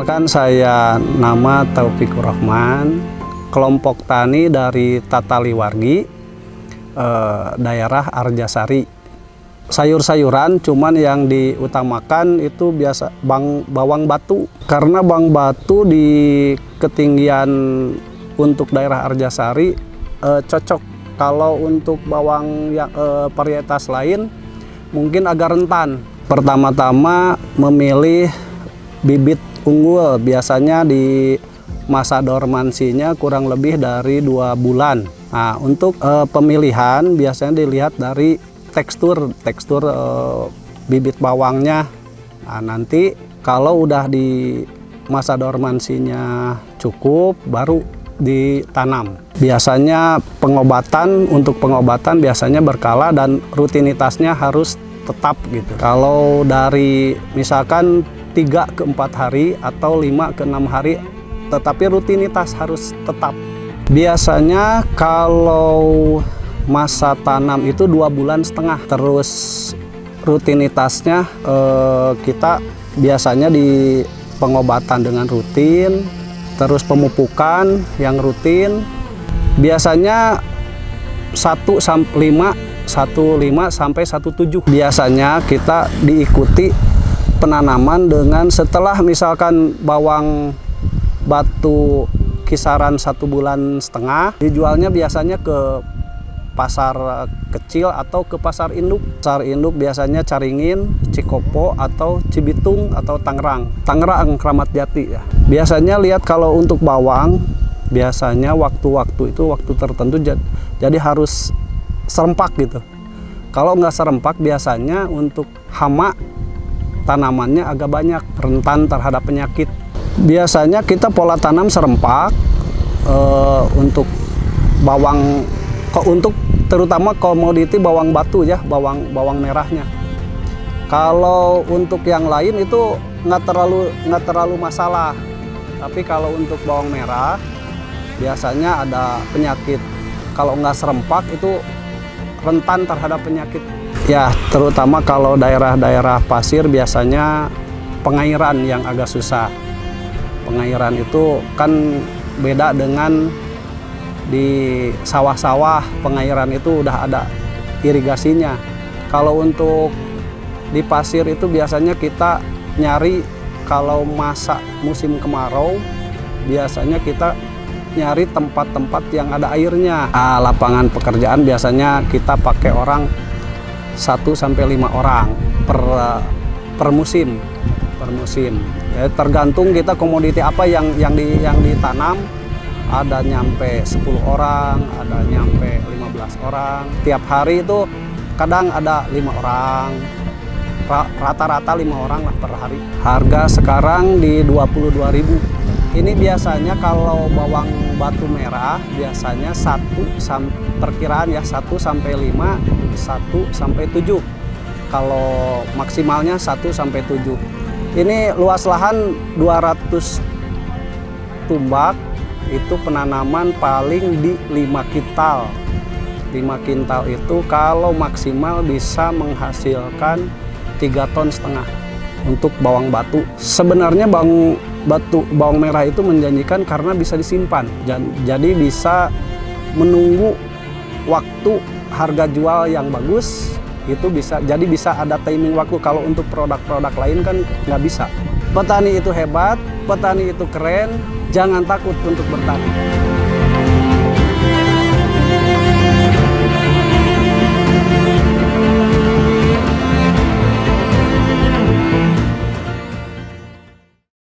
Perkenalkan, saya nama Taufikur Rahman, kelompok tani dari Tataliwargi, daerah Arjasari. Sayur-sayuran cuman yang diutamakan itu biasa bawang batu, karena bawang batu di ketinggian untuk daerah Arjasari cocok. Kalau untuk bawang yang varietas lain mungkin agak rentan. Pertama-tama memilih bibit unggul, biasanya di masa dormansinya kurang lebih dari 2 bulan. Nah, untuk pemilihan biasanya dilihat dari tekstur bibit bawangnya. Nah, nanti kalau udah di masa dormansinya cukup, baru ditanam. Biasanya untuk pengobatan biasanya berkala dan rutinitasnya harus tetap gitu. Kalau dari misalkan 3 ke 4 hari atau 5 ke 6 hari, tetapi rutinitas harus tetap. Biasanya kalau masa tanam itu 2,5 bulan, terus rutinitasnya kita biasanya di pengobatan dengan rutin, terus pemupukan yang rutin. Biasanya 1,5 sampai 1,7. Biasanya kita diikuti penanaman dengan setelah misalkan bawang batu kisaran 1,5 bulan, dijualnya biasanya ke pasar kecil atau ke pasar induk. Pasar induk biasanya Caringin, Cikopo, atau Cibitung, atau Tangerang, Kramat Jati ya. Biasanya lihat kalau untuk bawang, biasanya waktu-waktu itu waktu tertentu, jadi harus serempak gitu. Kalau nggak serempak, biasanya untuk hama tanamannya agak banyak, rentan terhadap penyakit. Biasanya kita pola tanam serempak untuk bawang, untuk terutama komoditi bawang batu ya, bawang merahnya. Kalau untuk yang lain itu nggak terlalu masalah. Tapi kalau untuk bawang merah biasanya ada penyakit. Kalau nggak serempak itu rentan terhadap penyakit. Ya, terutama kalau daerah-daerah pasir biasanya pengairan yang agak susah. Pengairan itu kan beda dengan di sawah-sawah. Pengairan itu udah ada irigasinya. Kalau untuk di pasir itu biasanya kita nyari, kalau masa musim kemarau biasanya kita nyari tempat-tempat yang ada airnya. Lapangan pekerjaan biasanya kita pakai orang 1 sampai 5 orang per musim. Ya, tergantung kita komoditi apa yang ditanam. Ada nyampe 10 orang, ada nyampe 15 orang. Tiap hari itu kadang ada 5 orang. Rata-rata 5 orang lah per hari. Harga sekarang di 22.000. Ini biasanya kalau bawang batu merah biasanya perkiraan ya 1 sampai 5, 1 sampai 7. Kalau maksimalnya 1 sampai 7. Ini luas lahan 200 tumbak, itu penanaman paling di 5 kintal. 5 kintal itu kalau maksimal bisa menghasilkan 3,5 ton untuk bawang batu. Sebenarnya bawang merah itu menjanjikan karena bisa disimpan. Jadi bisa menunggu waktu harga jual yang bagus, itu bisa ada timing waktu. Kalau untuk produk-produk lain kan nggak bisa. Petani itu hebat, petani itu keren, jangan takut untuk bertani.